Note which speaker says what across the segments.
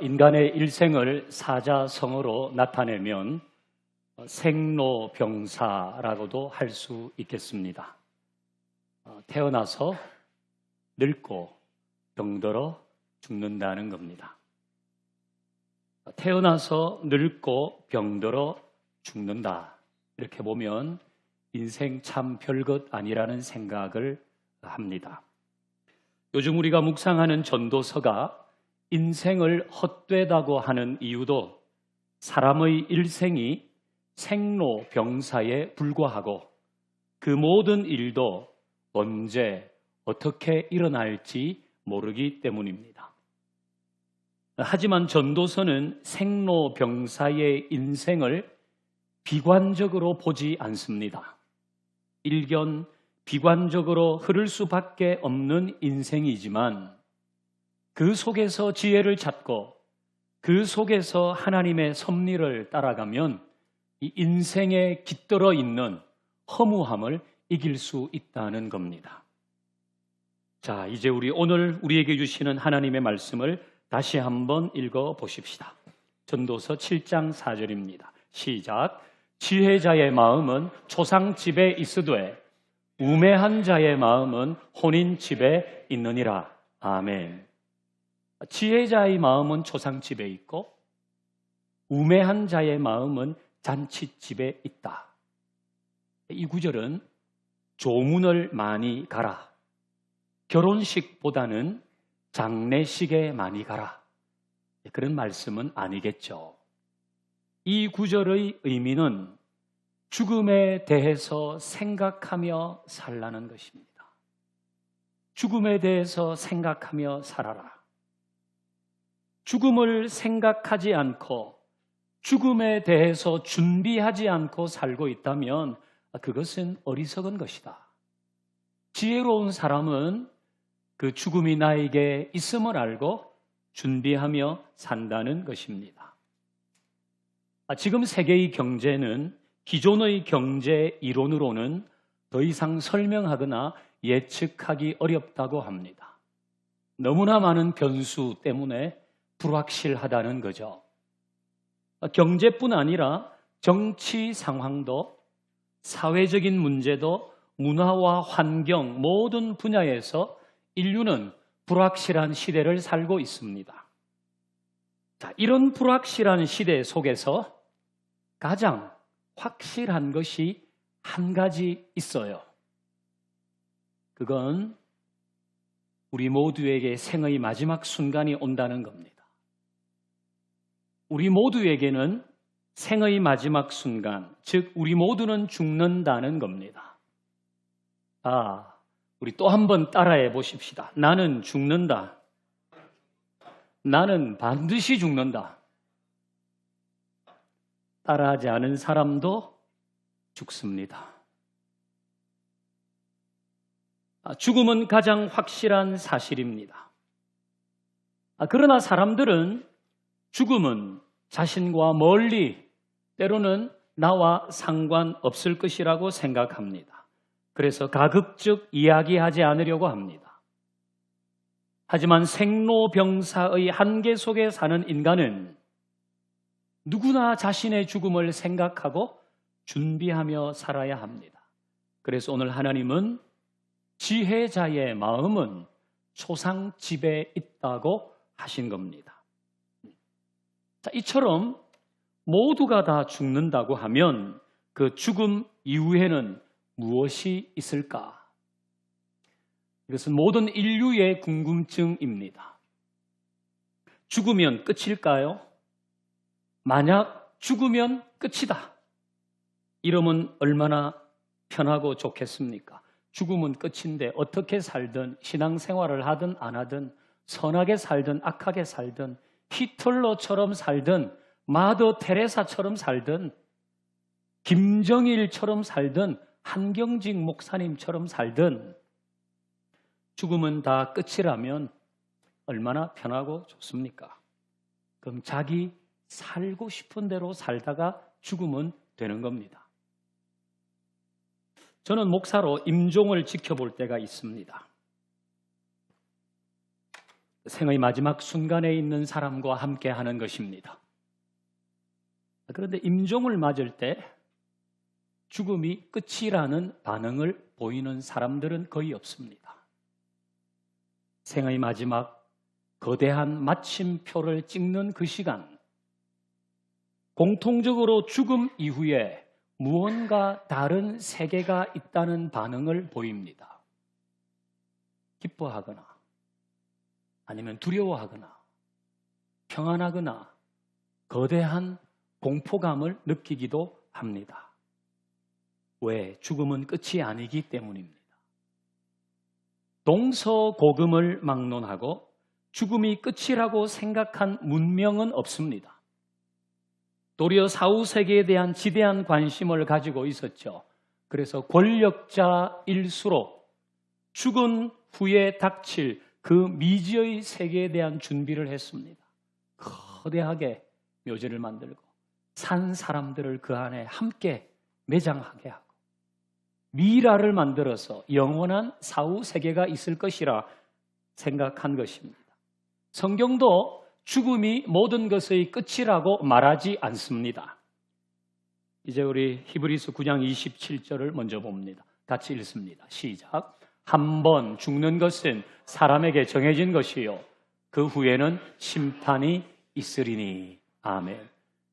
Speaker 1: 인간의 일생을 사자성어로 나타내면 생로병사라고도 할 수 있겠습니다. 태어나서 늙고 병들어 죽는다는 겁니다. 태어나서 늙고 병들어 죽는다. 이렇게 보면 인생 참 별것 아니라는 생각을 합니다. 요즘 우리가 묵상하는 전도서가 인생을 헛되다고 하는 이유도 사람의 일생이 생로병사에 불과하고 그 모든 일도 언제 어떻게 일어날지 모르기 때문입니다. 하지만 전도서는 생로병사의 인생을 비관적으로 보지 않습니다. 일견 비관적으로 흐를 수밖에 없는 인생이지만 그 속에서 지혜를 찾고 그 속에서 하나님의 섭리를 따라가면 이 인생에 깃들어 있는 허무함을 이길 수 있다는 겁니다. 자, 이제 오늘 우리에게 주시는 하나님의 말씀을 다시 한번 읽어 보십시다. 전도서 7장 4절입니다. 시작. 지혜자의 마음은 초상집에 있으되 우매한 자의 마음은 혼인집에 있느니라. 아멘. 지혜자의 마음은 초상집에 있고 우매한 자의 마음은 잔치집에 있다. 이 구절은 조문을 많이 가라, 결혼식보다는 장례식에 많이 가라, 그런 말씀은 아니겠죠. 이 구절의 의미는 죽음에 대해서 생각하며 살라는 것입니다. 죽음에 대해서 생각하며 살아라. 죽음을 생각하지 않고 죽음에 대해서 준비하지 않고 살고 있다면 그것은 어리석은 것이다. 지혜로운 사람은 그 죽음이 나에게 있음을 알고 준비하며 산다는 것입니다. 지금 세계의 경제는 기존의 경제 이론으로는 더 이상 설명하거나 예측하기 어렵다고 합니다. 너무나 많은 변수 때문에 불확실하다는 거죠. 경제뿐 아니라 정치 상황도 사회적인 문제도 문화와 환경 모든 분야에서 인류는 불확실한 시대를 살고 있습니다. 자, 이런 불확실한 시대 속에서 가장 확실한 것이 한 가지 있어요. 그건 우리 모두에게 생의 마지막 순간이 온다는 겁니다. 우리 모두에게는 생의 마지막 순간, 즉 우리 모두는 죽는다는 겁니다. 우리 또 한번 따라해 보십시다. 나는 죽는다. 나는 반드시 죽는다. 따라하지 않은 사람도 죽습니다. 죽음은 가장 확실한 사실입니다. 그러나 사람들은 죽음은 자신과 멀리, 때로는 나와 상관없을 것이라고 생각합니다. 그래서 가급적 이야기하지 않으려고 합니다. 하지만 생로병사의 한계 속에 사는 인간은 누구나 자신의 죽음을 생각하고 준비하며 살아야 합니다. 그래서 오늘 하나님은 지혜자의 마음은 초상집에 있다고 하신 겁니다. 자, 이처럼 모두가 다 죽는다고 하면 그 죽음 이후에는 무엇이 있을까? 이것은 모든 인류의 궁금증입니다. 죽으면 끝일까요? 만약 죽으면 끝이다. 이러면 얼마나 편하고 좋겠습니까? 죽음은 끝인데 어떻게 살든 신앙생활을 하든 안 하든 선하게 살든 악하게 살든 히틀러처럼 살든 마더 테레사처럼 살든 김정일처럼 살든 한경직 목사님처럼 살든 죽음은 다 끝이라면 얼마나 편하고 좋습니까? 그럼 자기 살고 싶은 대로 살다가 죽으면 되는 겁니다. 저는 목사로 임종을 지켜볼 때가 있습니다. 생의 마지막 순간에 있는 사람과 함께 하는 것입니다. 그런데 임종을 맞을 때 죽음이 끝이라는 반응을 보이는 사람들은 거의 없습니다. 생의 마지막 거대한 마침표를 찍는 그 시간, 공통적으로 죽음 이후에 무언가 다른 세계가 있다는 반응을 보입니다. 기뻐하거나 아니면 두려워하거나 평안하거나 거대한 공포감을 느끼기도 합니다. 왜? 죽음은 끝이 아니기 때문입니다. 동서고금을 막론하고 죽음이 끝이라고 생각한 문명은 없습니다. 도리어 사후세계에 대한 지대한 관심을 가지고 있었죠. 그래서 권력자일수록 죽은 후에 닥칠 그 미지의 세계에 대한 준비를 했습니다. 거대하게 묘지를 만들고 산 사람들을 그 안에 함께 매장하게 하고 미라를 만들어서 영원한 사후세계가 있을 것이라 생각한 것입니다. 성경도 죽음이 모든 것의 끝이라고 말하지 않습니다. 이제 우리 히브리서 9장 27절을 먼저 봅니다. 같이 읽습니다. 시작. 한 번 죽는 것은 사람에게 정해진 것이요 그 후에는 심판이 있으리니. 아멘.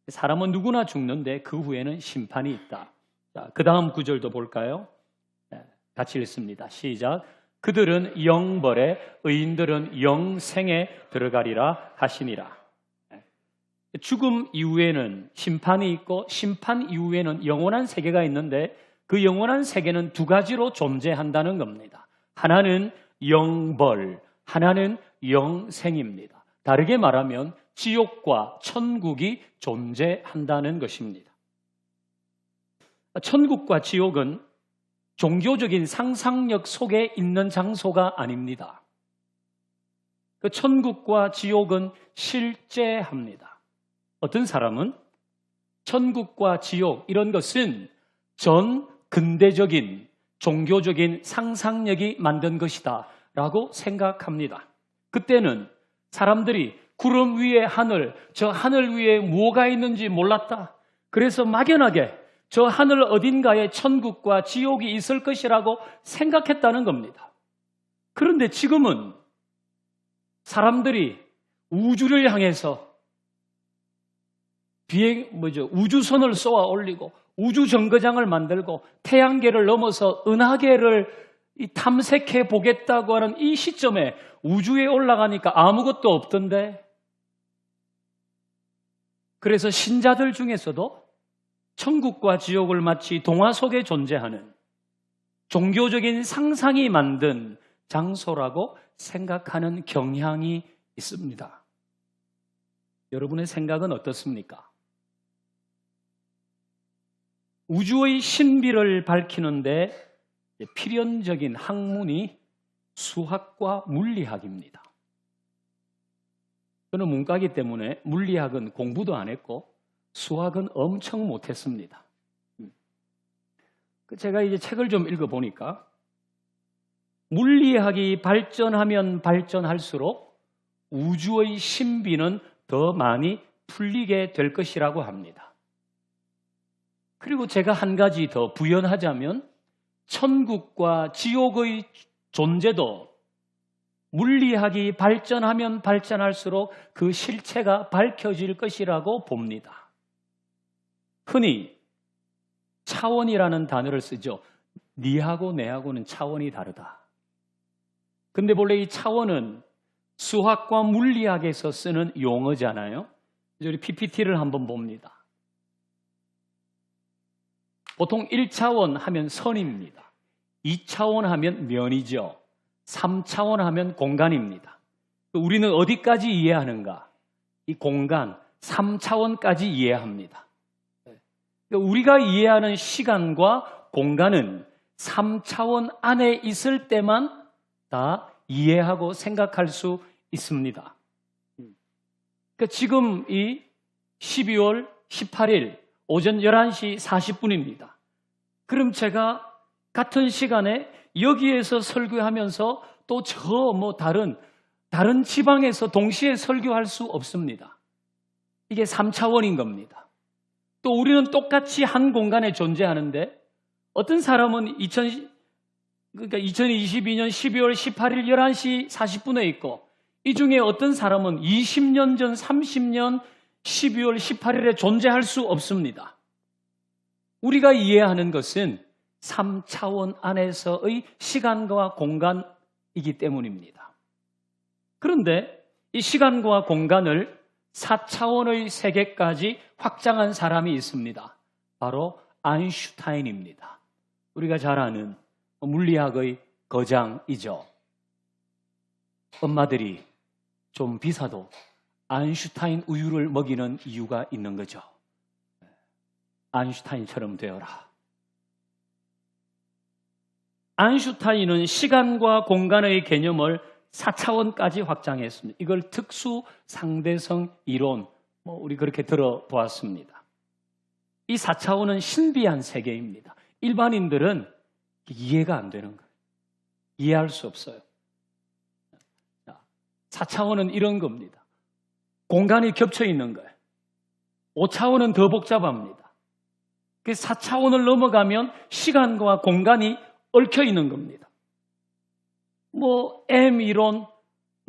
Speaker 1: 사람은 누구나 죽는데 그 후에는 심판이 있다. 자, 그 다음 구절도 볼까요? 같이 읽습니다. 시작. 그들은 영벌에 의인들은 영생에 들어가리라 하시니라. 죽음 이후에는 심판이 있고 심판 이후에는 영원한 세계가 있는데 그 영원한 세계는 두 가지로 존재한다는 겁니다. 하나는 영벌, 하나는 영생입니다. 다르게 말하면 지옥과 천국이 존재한다는 것입니다. 천국과 지옥은 종교적인 상상력 속에 있는 장소가 아닙니다. 그 천국과 지옥은 실제합니다. 어떤 사람은 천국과 지옥 이런 것은 전 근대적인 종교적인 상상력이 만든 것이다 라고 생각합니다. 그때는 사람들이 구름 위에 하늘, 저 하늘 위에 무엇가 있는지 몰랐다. 그래서 막연하게 저 하늘 어딘가에 천국과 지옥이 있을 것이라고 생각했다는 겁니다. 그런데 지금은 사람들이 우주를 향해서 우주선을 쏘아 올리고 우주 정거장을 만들고 태양계를 넘어서 은하계를 탐색해 보겠다고 하는 이 시점에 우주에 올라가니까 아무것도 없던데. 그래서 신자들 중에서도 천국과 지옥을 마치 동화 속에 존재하는 종교적인 상상이 만든 장소라고 생각하는 경향이 있습니다. 여러분의 생각은 어떻습니까? 우주의 신비를 밝히는데 필연적인 학문이 수학과 물리학입니다. 저는 문과이기 때문에 물리학은 공부도 안 했고 수학은 엄청 못했습니다. 제가 이제 책을 좀 읽어보니까 물리학이 발전하면 발전할수록 우주의 신비는 더 많이 풀리게 될 것이라고 합니다. 그리고 제가 한 가지 더 부연하자면 천국과 지옥의 존재도 물리학이 발전하면 발전할수록 그 실체가 밝혀질 것이라고 봅니다. 흔히 차원이라는 단어를 쓰죠. 니하고 내하고는 차원이 다르다. 근데 본래 이 차원은 수학과 물리학에서 쓰는 용어잖아요. 우리 PPT를 한번 봅니다. 보통 1차원 하면 선입니다. 2차원 하면 면이죠. 3차원 하면 공간입니다. 우리는 어디까지 이해하는가? 이 공간, 3차원까지 이해합니다. 우리가 이해하는 시간과 공간은 3차원 안에 있을 때만 다 이해하고 생각할 수 있습니다. 그러니까 지금 이 12월 18일 오전 11시 40분입니다. 그럼 제가 같은 시간에 여기에서 설교하면서 또 저 다른 다른 지방에서 동시에 설교할 수 없습니다. 이게 3차원인 겁니다. 또 우리는 똑같이 한 공간에 존재하는데 어떤 사람은 2022년 12월 18일 11시 40분에 있고 이 중에 어떤 사람은 20년 전 30년 12월 18일에 존재할 수 없습니다. 우리가 이해하는 것은 3차원 안에서의 시간과 공간이기 때문입니다. 그런데 이 시간과 공간을 4차원의 세계까지 확장한 사람이 있습니다. 바로 아인슈타인입니다. 우리가 잘 아는 물리학의 거장이죠. 엄마들이 좀 비싸도 아인슈타인 우유를 먹이는 이유가 있는 거죠. 아인슈타인처럼 되어라. 아인슈타인은 시간과 공간의 개념을 4차원까지 확장했습니다. 이걸 특수 상대성 이론, 우리 그렇게 들어보았습니다. 이 4차원은 신비한 세계입니다. 일반인들은 이해가 안 되는 거예요. 이해할 수 없어요. 4차원은 이런 겁니다. 공간이 겹쳐 있는 거예요. 5차원은 더 복잡합니다. 4차원을 넘어가면 시간과 공간이 얽혀 있는 겁니다. M 이론,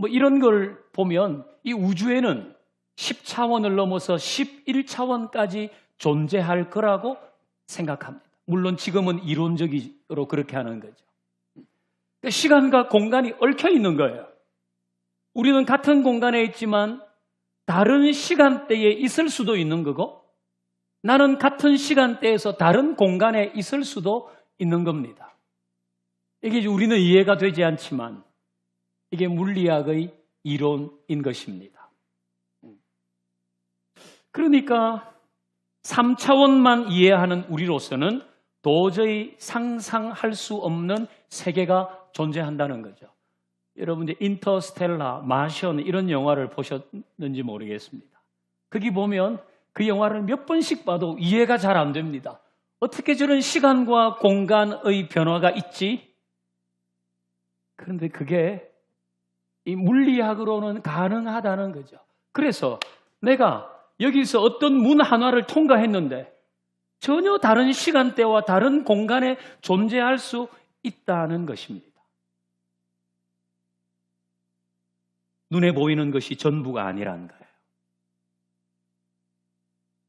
Speaker 1: 이런 걸 보면 이 우주에는 10차원을 넘어서 11차원까지 존재할 거라고 생각합니다. 물론 지금은 이론적으로 그렇게 하는 거죠. 시간과 공간이 얽혀 있는 거예요. 우리는 같은 공간에 있지만 다른 시간대에 있을 수도 있는 거고 나는 같은 시간대에서 다른 공간에 있을 수도 있는 겁니다. 이게 우리는 이해가 되지 않지만 이게 물리학의 이론인 것입니다. 그러니까 3차원만 이해하는 우리로서는 도저히 상상할 수 없는 세계가 존재한다는 거죠. 여러분들 인터스텔라, 마션 이런 영화를 보셨는지 모르겠습니다. 거기 보면 그 영화를 몇 번씩 봐도 이해가 잘 안 됩니다. 어떻게 저런 시간과 공간의 변화가 있지? 그런데 그게 이 물리학으로는 가능하다는 거죠. 그래서 내가 여기서 어떤 문 하나를 통과했는데 전혀 다른 시간대와 다른 공간에 존재할 수 있다는 것입니다. 눈에 보이는 것이 전부가 아니라는 거예요.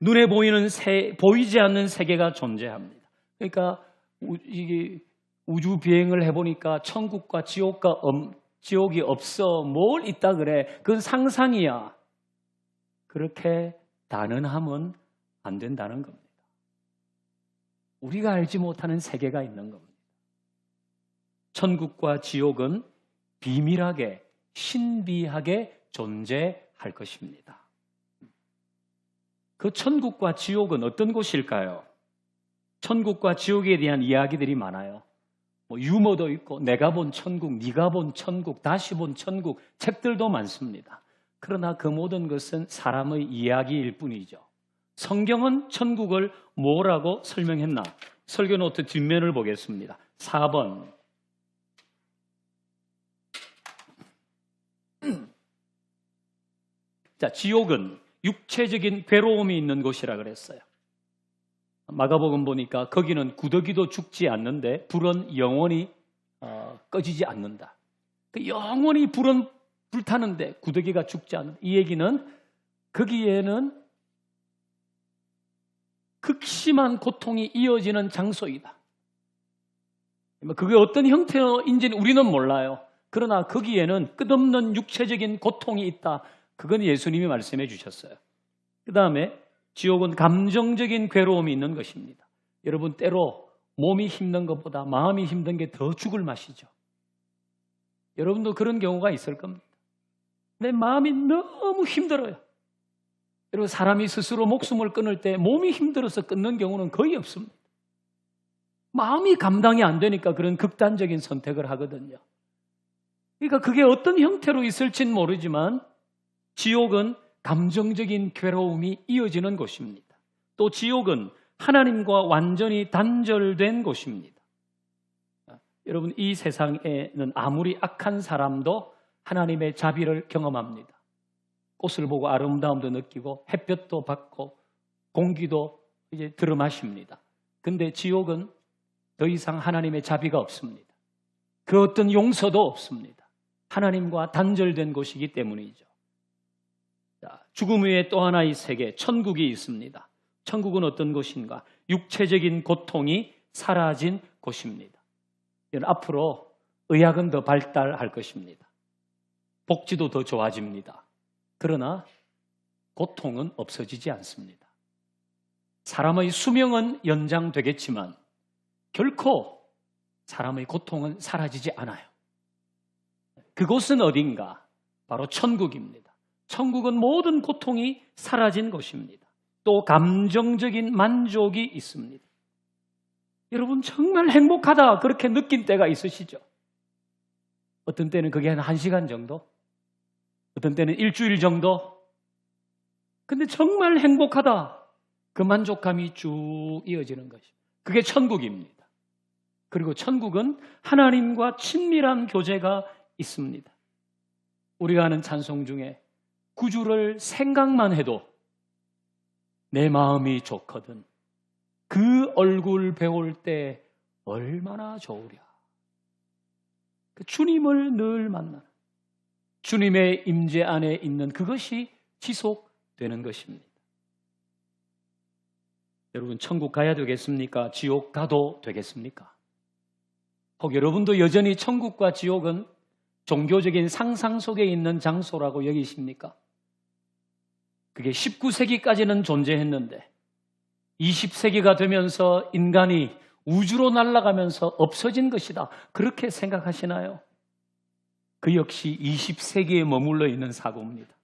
Speaker 1: 눈에 보이는 보이지 않는 세계가 존재합니다. 그러니까 이게 우주 비행을 해보니까 천국과 지옥이 없어. 뭘 있다 그래. 그건 상상이야. 그렇게 단언하면 안 된다는 겁니다. 우리가 알지 못하는 세계가 있는 겁니다. 천국과 지옥은 비밀하게, 신비하게 존재할 것입니다. 그 천국과 지옥은 어떤 곳일까요? 천국과 지옥에 대한 이야기들이 많아요. 유머도 있고 내가 본 천국, 네가 본 천국, 다시 본 천국 책들도 많습니다. 그러나 그 모든 것은 사람의 이야기일 뿐이죠. 성경은 천국을 뭐라고 설명했나? 설교 노트 뒷면을 보겠습니다. 4번. 자, 지옥은 육체적인 괴로움이 있는 곳이라 그랬어요. 마가복음 보니까 거기는 구더기도 죽지 않는데 불은 영원히 꺼지지 않는다. 영원히 불은 불타는데 구더기가 죽지 않는다. 이 얘기는 거기에는 극심한 고통이 이어지는 장소이다. 그게 어떤 형태인지는 우리는 몰라요. 그러나 거기에는 끝없는 육체적인 고통이 있다. 그건 예수님이 말씀해 주셨어요. 그 다음에 지옥은 감정적인 괴로움이 있는 것입니다. 여러분 때로 몸이 힘든 것보다 마음이 힘든 게 더 죽을 맛이죠. 여러분도 그런 경우가 있을 겁니다. 내 마음이 너무 힘들어요. 여러분 사람이 스스로 목숨을 끊을 때 몸이 힘들어서 끊는 경우는 거의 없습니다. 마음이 감당이 안 되니까 그런 극단적인 선택을 하거든요. 그러니까 그게 어떤 형태로 있을지는 모르지만 지옥은 감정적인 괴로움이 이어지는 곳입니다. 또 지옥은 하나님과 완전히 단절된 곳입니다. 여러분 이 세상에는 아무리 악한 사람도 하나님의 자비를 경험합니다. 꽃을 보고 아름다움도 느끼고 햇볕도 받고 공기도 이제 들어마십니다. 근데 지옥은 더 이상 하나님의 자비가 없습니다. 그 어떤 용서도 없습니다. 하나님과 단절된 곳이기 때문이죠. 자, 죽음 외에 또 하나의 세계, 천국이 있습니다. 천국은 어떤 곳인가? 육체적인 고통이 사라진 곳입니다. 앞으로 의학은 더 발달할 것입니다. 복지도 더 좋아집니다. 그러나 고통은 없어지지 않습니다. 사람의 수명은 연장되겠지만 결코 사람의 고통은 사라지지 않아요. 그곳은 어딘가? 바로 천국입니다. 천국은 모든 고통이 사라진 곳입니다. 또 감정적인 만족이 있습니다. 여러분 정말 행복하다 그렇게 느낀 때가 있으시죠? 어떤 때는 그게 한 1시간 정도? 어떤 때는 일주일 정도? 근데 정말 행복하다. 그 만족감이 쭉 이어지는 것입니다. 그게 천국입니다. 그리고 천국은 하나님과 친밀한 교제가 있습니다. 우리가 하는 찬송 중에 구주를 생각만 해도 내 마음이 좋거든. 그 얼굴 배울 때 얼마나 좋으랴. 주님을 늘 만나는 주님의 임재 안에 있는 그것이 지속되는 것입니다. 여러분 천국 가야 되겠습니까? 지옥 가도 되겠습니까? 혹 여러분도 여전히 천국과 지옥은 종교적인 상상 속에 있는 장소라고 여기십니까? 그게 19세기까지는 존재했는데 20세기가 되면서 인간이 우주로 날아가면서 없어진 것이다. 그렇게 생각하시나요? 그 역시 20세기에 머물러 있는 사고입니다.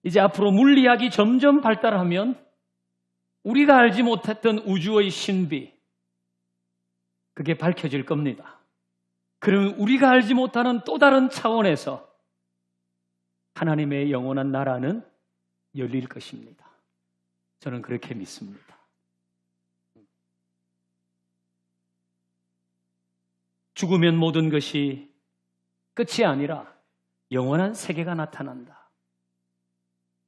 Speaker 1: 이제 앞으로 물리학이 점점 발달하면 우리가 알지 못했던 우주의 신비, 그게 밝혀질 겁니다. 그러면 우리가 알지 못하는 또 다른 차원에서 하나님의 영원한 나라는 열릴 것입니다. 저는 그렇게 믿습니다. 죽으면 모든 것이 끝이 아니라 영원한 세계가 나타난다.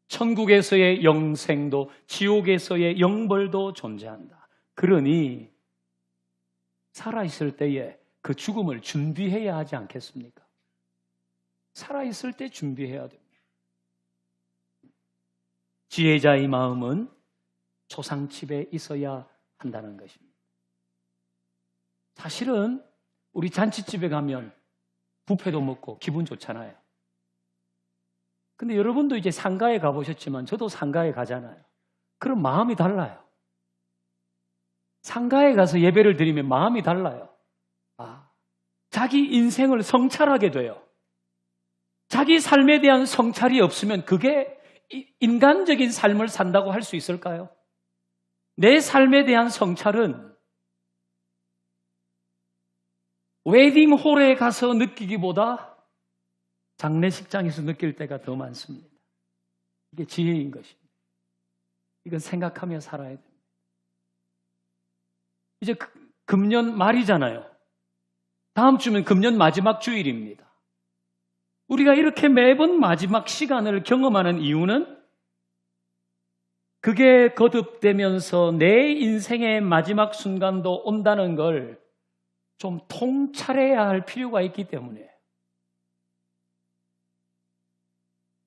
Speaker 1: 천국에서의 영생도 지옥에서의 영벌도 존재한다. 그러니 살아있을 때에 그 죽음을 준비해야 하지 않겠습니까? 살아있을 때 준비해야 됩니다. 지혜자의 마음은 초상집에 있어야 한다는 것입니다. 사실은 우리 잔치집에 가면 뷔페도 먹고 기분 좋잖아요. 근데 여러분도 이제 상가에 가보셨지만 저도 상가에 가잖아요. 그럼 마음이 달라요. 상가에 가서 예배를 드리면 마음이 달라요. 자기 인생을 성찰하게 돼요. 자기 삶에 대한 성찰이 없으면 그게 인간적인 삶을 산다고 할 수 있을까요? 내 삶에 대한 성찰은 웨딩홀에 가서 느끼기보다 장례식장에서 느낄 때가 더 많습니다. 이게 지혜인 것입니다. 이건 생각하며 살아야 됩니다. 이제 금년 말이잖아요. 다음 주면 금년 마지막 주일입니다. 우리가 이렇게 매번 마지막 시간을 경험하는 이유는 그게 거듭되면서 내 인생의 마지막 순간도 온다는 걸 좀 통찰해야 할 필요가 있기 때문에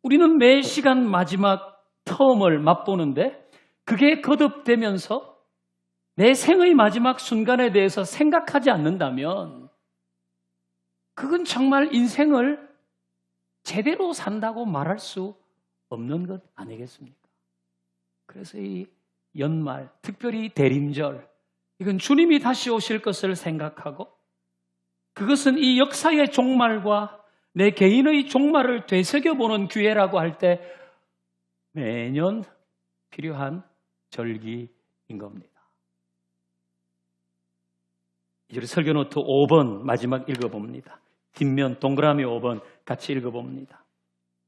Speaker 1: 우리는 매 시간 마지막 텀을 맛보는데 그게 거듭되면서 내 생의 마지막 순간에 대해서 생각하지 않는다면 그건 정말 인생을 제대로 산다고 말할 수 없는 것 아니겠습니까? 그래서 이 연말, 특별히 대림절, 이건 주님이 다시 오실 것을 생각하고 그것은 이 역사의 종말과 내 개인의 종말을 되새겨보는 기회라고 할 때 매년 필요한 절기인 겁니다. 이제 설교노트 5번 마지막 읽어봅니다. 뒷면 동그라미 5번 같이 읽어봅니다.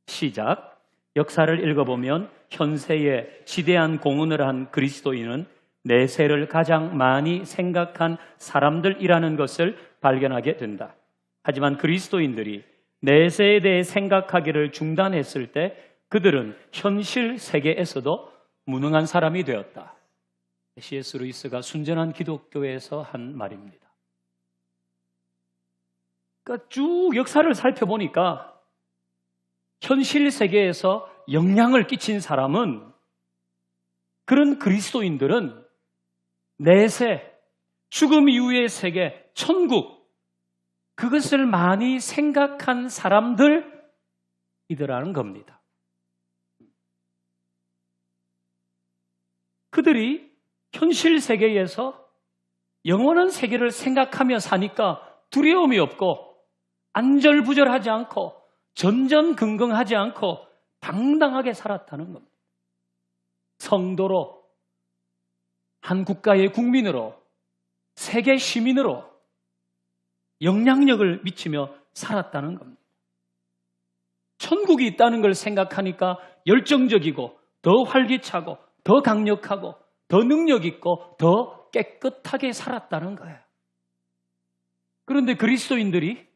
Speaker 1: 시작. 역사를 읽어보면 현세에 지대한 공헌을 한 그리스도인은 내세를 가장 많이 생각한 사람들이라는 것을 발견하게 된다. 하지만 그리스도인들이 내세에 대해 생각하기를 중단했을 때 그들은 현실 세계에서도 무능한 사람이 되었다. C.S. 루이스가 순전한 기독교에서 한 말입니다. 그러니까 쭉 역사를 살펴보니까 현실 세계에서 영향을 끼친 사람은, 그런 그리스도인들은 내세, 죽음 이후의 세계, 천국, 그것을 많이 생각한 사람들이더라는 겁니다. 그들이 현실 세계에서 영원한 세계를 생각하며 사니까 두려움이 없고 안절부절하지 않고 전전긍긍하지 않고 당당하게 살았다는 겁니다. 성도로, 한 국가의 국민으로, 세계 시민으로 영향력을 미치며 살았다는 겁니다. 천국이 있다는 걸 생각하니까 열정적이고 더 활기차고 더 강력하고 더 능력 있고 더 깨끗하게 살았다는 거예요. 그런데 그리스도인들이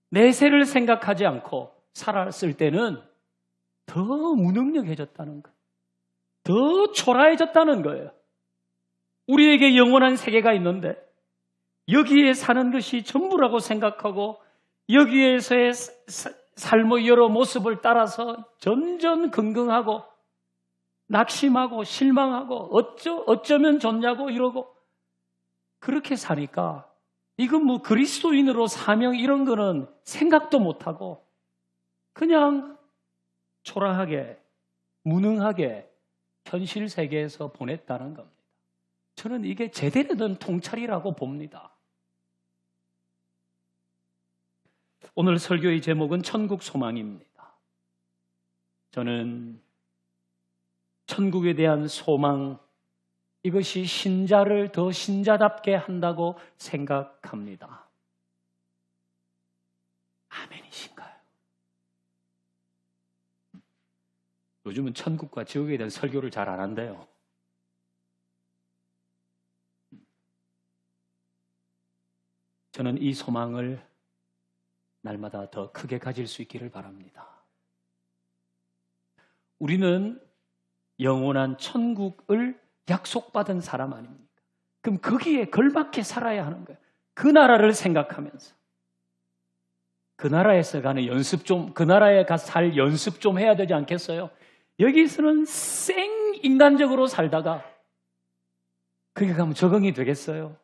Speaker 1: 내세를 생각하지 않고 살았을 때는 더 무능력해졌다는 거예요. 더 초라해졌다는 거예요. 우리에게 영원한 세계가 있는데 여기에 사는 것이 전부라고 생각하고 여기에서의 삶의 여러 모습을 따라서 전전긍긍하고 낙심하고 실망하고 어쩌면 좋냐고 이러고 그렇게 사니까 이건 뭐 그리스도인으로 사명 이런 거는 생각도 못하고 그냥 초라하게 무능하게 현실 세계에서 보냈다는 겁니다. 저는 이게 제대로 된 통찰이라고 봅니다. 오늘 설교의 제목은 천국 소망입니다. 저는 천국에 대한 소망, 이것이 신자를 더 신자답게 한다고 생각합니다. 아멘이신가요? 요즘은 천국과 지옥에 대한 설교를 잘 안 한대요. 저는 이 소망을 날마다 더 크게 가질 수 있기를 바랍니다. 우리는 영원한 천국을 약속받은 사람 아닙니까? 그럼 거기에 걸맞게 살아야 하는 거예요. 그 나라를 생각하면서. 그 나라에서 가는 연습 좀, 그 나라에 가서 살 연습 좀 해야 되지 않겠어요? 여기서는 생 인간적으로 살다가 거기 가면 적응이 되겠어요?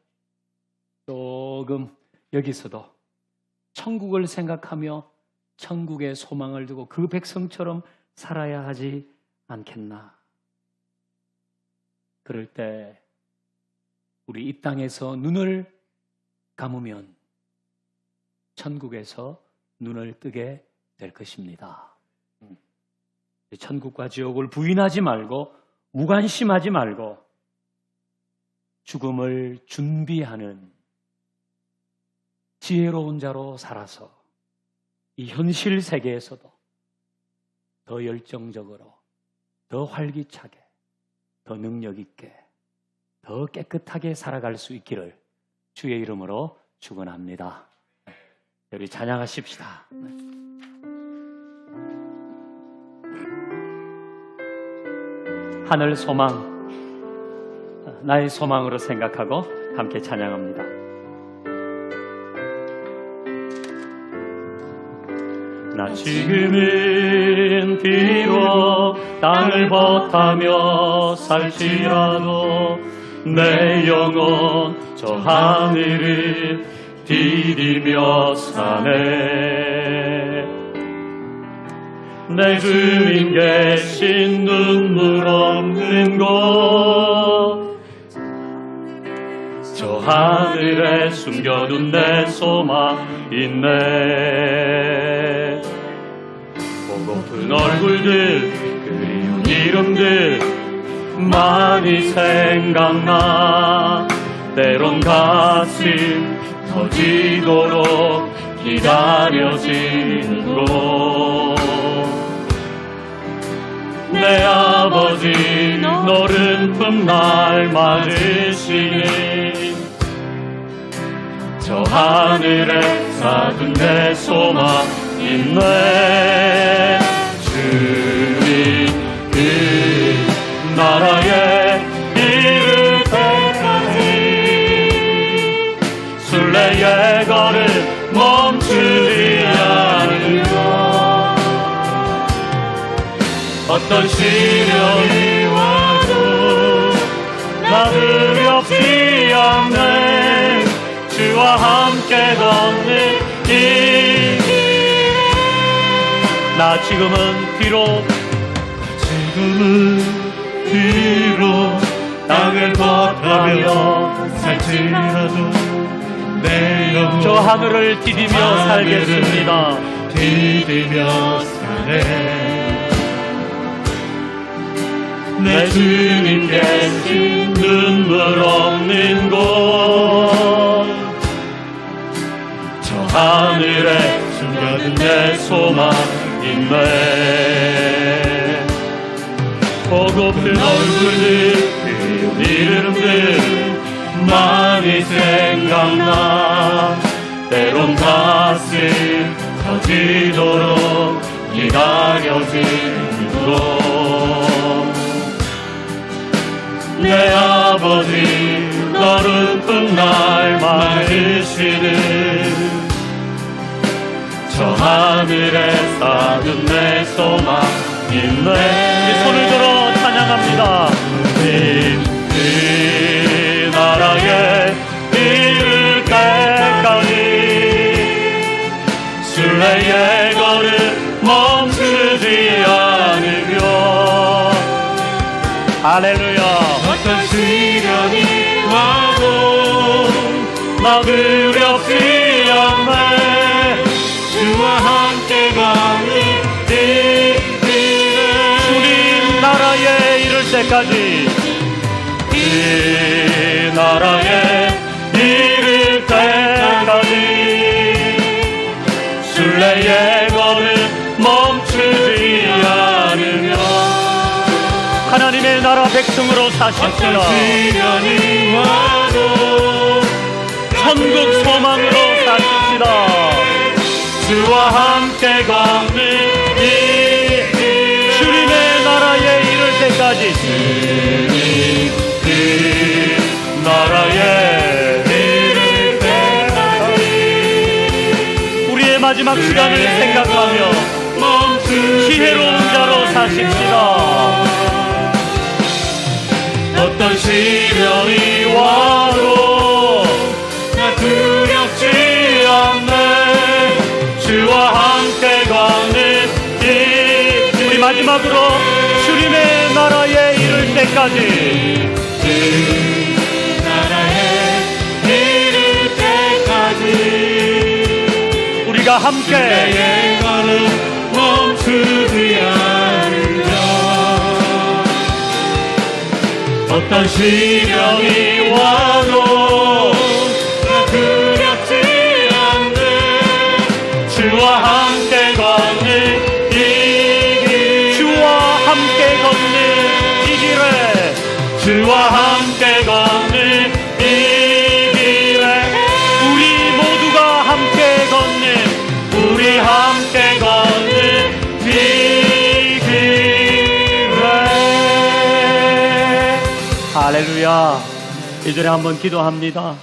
Speaker 1: 조금 여기서도 천국을 생각하며 천국의 소망을 두고 그 백성처럼 살아야 하지 않겠나? 그럴 때 우리 이 땅에서 눈을 감으면 천국에서 눈을 뜨게 될 것입니다. 천국과 지옥을 부인하지 말고 무관심하지 말고 죽음을 준비하는 지혜로운 자로 살아서 이 현실 세계에서도 더 열정적으로, 더 활기차게, 더 능력 있게, 더 깨끗하게 살아갈 수 있기를 주의 이름으로 축원합니다. 우리 찬양하십시다. 하늘 소망, 나의 소망으로 생각하고 함께 찬양합니다. 나 지금은 비록 땅을 벗하며 살지라도 내 영혼 저 하늘을 디디며 사네. 내 주님 계신 눈물 없는 곳 저 하늘에 숨겨둔 내 소망 있네. 보고픈 얼굴들 그리운 이름들 많이 생각나. 때론 가슴 터지도록 기다려지는 곳. 내 아버지 노른품 날 맞으시니 저 하늘에 쌓은 내 소망이네. 주님 그 나라에 이를 때까지 순례의 걸을 멈추지 않으며 어떤 시련이 와도 나 두렵지 않네. 주와 함께 걷는 이 길. 나 지금은 비록 땅을 걷다며 살지라도 내 영 저 하늘을 디디며 살겠습니다. 디디며 살네. 내 주님 계신 눈물 없는 곳 저 하늘에 숨겨둔 내 소망이네. 보고픈 얼굴들 그리운 이름들 많이 생각나. 때론 가슴 터지도록 기다려지도록 내 아버지 너른 날 맞으시는 저 하늘에 쌓은 내 소망이네. 손을 들어 찬양합니다. 그 나라에 이를 때까지 순례의 걸을 멈추지 않으며 할렐루야. 어떤 시련이 와도 나 두렵지 않네. 주와 함께 가는 이 길에 주님 나라에 이를 때까지 이 나라에 이를 때까지 순례의 걸을 멈추지 않으며 하나님의 나라 백성으로 사십시다. 시련이 와도 천국 소망으로 사십시다. 주와 함께 걷는 이 주님의 나라에 이를 때까지 주님 그 나라에 이를 때까지 우리의 마지막 시간을 생각하며 지혜로운 자로 사십시다. 어떤 시련이 와도 나 두렵지 않네. 주와 함께 가는 길 우리 마지막으로 주님의 나라에 이를 때까지 그 나라에 이를 때까지 우리가 함께 걸음 멈추지 않으며 어떤 시련이 와도 나 두렵지 않네. 주와 함께 걷는 이 길 주와 함께 걷는 이 길에 주와 함께 걷는 이 길에 우리 모두가 함께 걷는 우리 함께 걷는 이 길에 할렐루야. 이전에 한번 기도합니다.